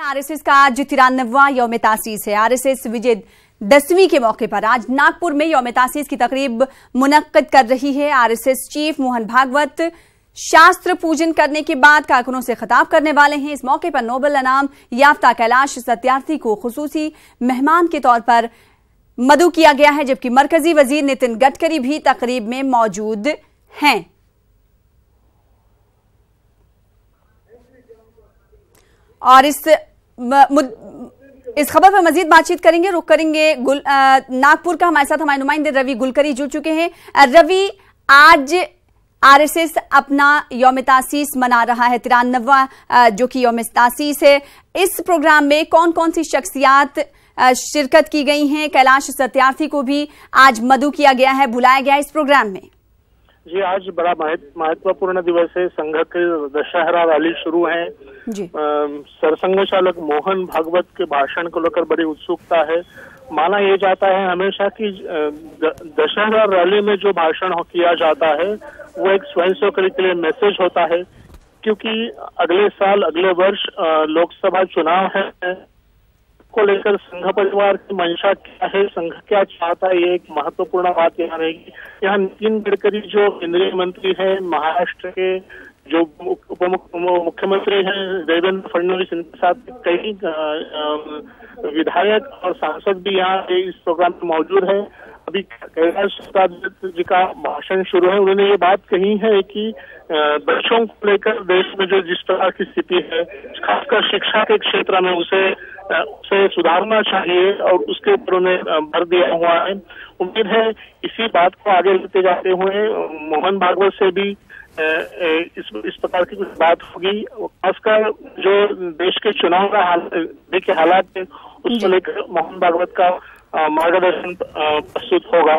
RSS का आज 93वां यौम तासीस है। आरएसएस विजय दशवीं के मौके पर आज नागपुर में यौम तासीस की तकरीब मुनक्कद कर रही है। आरएसएस चीफ मोहन भागवत शास्त्र पूजन करने के बाद कारकुनों से खिताब करने वाले हैं। इस मौके पर नोबेल इनाम याफ्ता कैलाश सत्यार्थी को खुसूसी मेहमान के तौर पर मदऊ किया गया है, जबकि मरकजी वजीर नितिन गडकरी भी तकरीब में मौजूद हैं। और इस खबर पर मजीद बातचीत करेंगे, रुख करेंगे नागपुर का। हमारे साथ हमारे नुमाइंदे रवि गुलकरी जुड़ चुके हैं। रवि, आज आरएसएस अपना यौम तासीस मना रहा है, 93वां जो कि यौम तासीस है। इस प्रोग्राम में कौन कौन सी शख्सियात शिरकत की गई हैं? कैलाश सत्यार्थी को भी आज मदऊ किया गया है, बुलाया गया है इस प्रोग्राम में। जी, आज बड़ा महत्वपूर्ण दिवस है। संघ के दशहरा रैली शुरू है जी। सरसंघ चालक मोहन भागवत के भाषण को लेकर बड़ी उत्सुकता है। माना यह जाता है हमेशा कि दशहरा रैली में जो भाषण किया जाता है वो एक स्वयंसेवक के लिए मैसेज होता है, क्योंकि अगले साल अगले वर्ष लोकसभा चुनाव है को लेकर संघ परिवार की मंशा क्या है, संघ क्या चाहता है, ये एक महत्वपूर्ण बात यहाँ रहेगी। यहाँ नितिन गडकरी जो केंद्रीय मंत्री है, महाराष्ट्र के जो उप मुख्यमंत्री हैं देवेंद्र फडणवीस, इनके साथ कई विधायक और सांसद भी यहाँ इस प्रोग्राम में मौजूद है। अभी कैलाश सत्यार्थी जी का भाषण शुरू है। उन्होंने ये बात कही है कि बच्चों को लेकर देश में जो जिस प्रकार की स्थिति है, खासकर शिक्षा के क्षेत्र में उसे सुधारना चाहिए और उसके ऊपर उन्हें भर दिया हुआ है। उम्मीद है इसी बात को आगे लेते जाते हुए मोहन भागवत से भी इस प्रकार की कुछ बात होगी। खासकर जो देश के चुनाव का हालात है उसको लेकर मोहन भागवत का मार्गदर्शन प्रस्तुत होगा,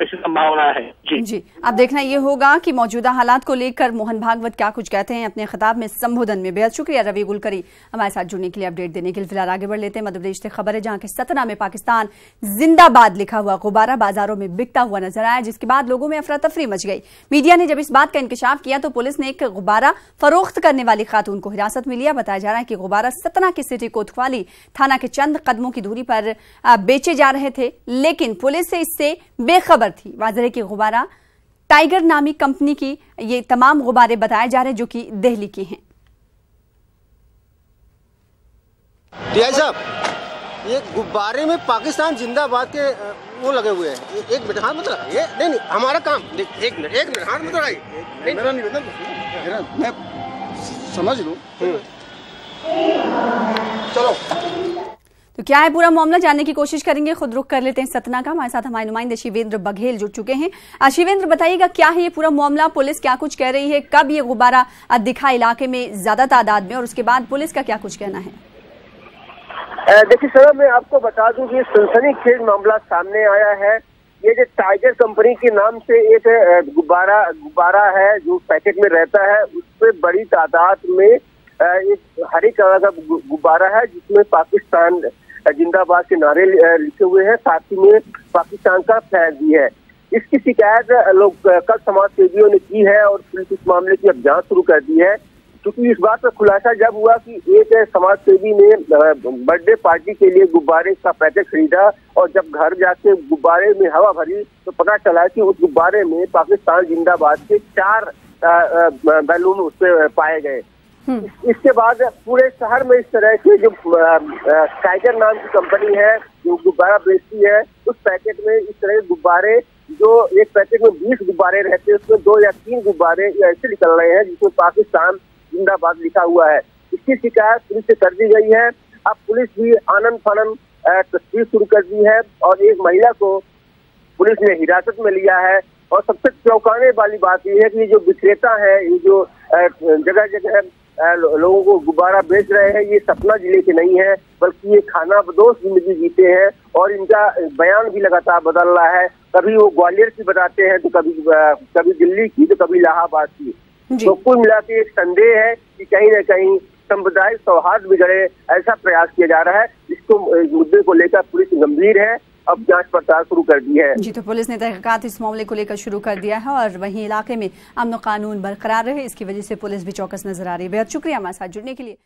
ऐसी संभावना है। जी, अब देखना ये होगा कि मौजूदा हालात को लेकर मोहन भागवत क्या कुछ कहते हैं अपने खिताब में, संबोधन में। बेहद शुक्रिया रवि गुलकरी हमारे साथ जुड़ने के लिए, अपडेट देने के लिए। फिलहाल आगे बढ़ लेते हैं। मध्य प्रदेश से खबर है जहां के सतना में पाकिस्तान जिंदाबाद लिखा हुआ गुब्बारा बाजारों में बिकता हुआ नजर आया, जिसके बाद लोगों में अफरा तफरी मच गई। मीडिया ने जब इस बात का इंकशाफ किया तो पुलिस ने एक गुब्बारा फरोख्त करने वाली खातून को हिरासत में लिया। बताया जा रहा है कि गुब्बारा सतना के सिटी कोतवाली थाना के चंद कदमों की दूरी पर बेचे जा रहे थे, लेकिन पुलिस से इससे बेखबर थी। वाजह कि गुब्बारा टाइगर नामी कंपनी की ये तमाम गुब्बारे बताए जा रहे हैं जो कि दिल्ली के हैं। साहब, ये गुब्बारे में पाकिस्तान जिंदाबाद के वो लगे हुए हैं। एक मिनट, हाँ मतलब ये नहीं हमारा काम। एक मिनट हाँ मतलब मेरा निवेदन मैं समझ लूं। चलो, तो क्या है पूरा मामला जानने की कोशिश करेंगे। खुद रुख कर लेते हैं सतना का। हमारे साथ हमारे नुमाइंदे शिवेंद्र बघेल जुड़ चुके हैं। शिवेंद्र, बताइएगा क्या है ये पूरा मामला, पुलिस क्या कुछ कह रही है, कब ये गुब्बारा दिखा इलाके में ज्यादा तादाद में, और उसके बाद पुलिस का क्या कुछ कहना है? देखिए सर, मैं आपको बता दूं कि सनसनीखेज मामला सामने आया है। ये जो टाइगर कंपनी के नाम से एक गुब्बारा है जो पैकेट में रहता है, उसपे बड़ी तादाद में एक हरे कलर का गुब्बारा है जिसमें पाकिस्तान जिंदाबाद के नारे लिखे हुए हैं, साथ ही में पाकिस्तान का फ्लैग भी है। इसकी शिकायत लोग कल समाज सेवियों ने की है और पुलिस इस मामले की अब जांच शुरू कर दी है, क्योंकि इस बात का खुलासा जब हुआ कि एक समाज सेवी ने बर्थडे पार्टी के लिए गुब्बारे का पैकेट खरीदा और जब घर जाके गुब्बारे में हवा भरी तो पता चला कि उस गुब्बारे में पाकिस्तान जिंदाबाद के 4 बैलून उसपे पाए गए। इसके बाद पूरे शहर में इस तरह के जो टाइगर नाम की कंपनी है जो गुब्बारा बेचती है, उस पैकेट में इस तरह के गुब्बारे, जो एक पैकेट में 20 गुब्बारे रहते हैं, उसमें 2 या 3 गुब्बारे ऐसे निकल रहे हैं जिसमें पाकिस्तान जिंदाबाद लिखा हुआ है। इसकी शिकायत पुलिस से कर दी गई है। अब पुलिस भी आनन फानन तस्वीर शुरू कर दी है और एक महिला को पुलिस ने हिरासत में लिया है। और सबसे चौंकाने वाली बात यह है कि जो विक्रेता है, ये जो जगह जगह लोगों को गुब्बारा बेच रहे हैं, ये सतना जिले के नहीं है, बल्कि ये खानाबदोश जिंदगी जीते हैं और इनका बयान भी लगातार बदल रहा है। कभी वो ग्वालियर की बताते हैं तो कभी दिल्ली की तो कभी इलाहाबाद की। तो कुल मिला के एक संदेह है कि कहीं न कहीं सांप्रदायिक सौहार्द बिगड़े, ऐसा प्रयास किया जा रहा है। इसको मुद्दे को लेकर पुलिस गंभीर है, अब जांच पड़ताल शुरू कर दी है। जी, तो पुलिस ने तहकीकात इस मामले को लेकर शुरू कर दिया है और वहीं इलाके में अमन कानून बरकरार रहे, इसकी वजह से पुलिस भी चौकस नजर आ रही है। बेहद शुक्रिया हमारे साथ जुड़ने के लिए।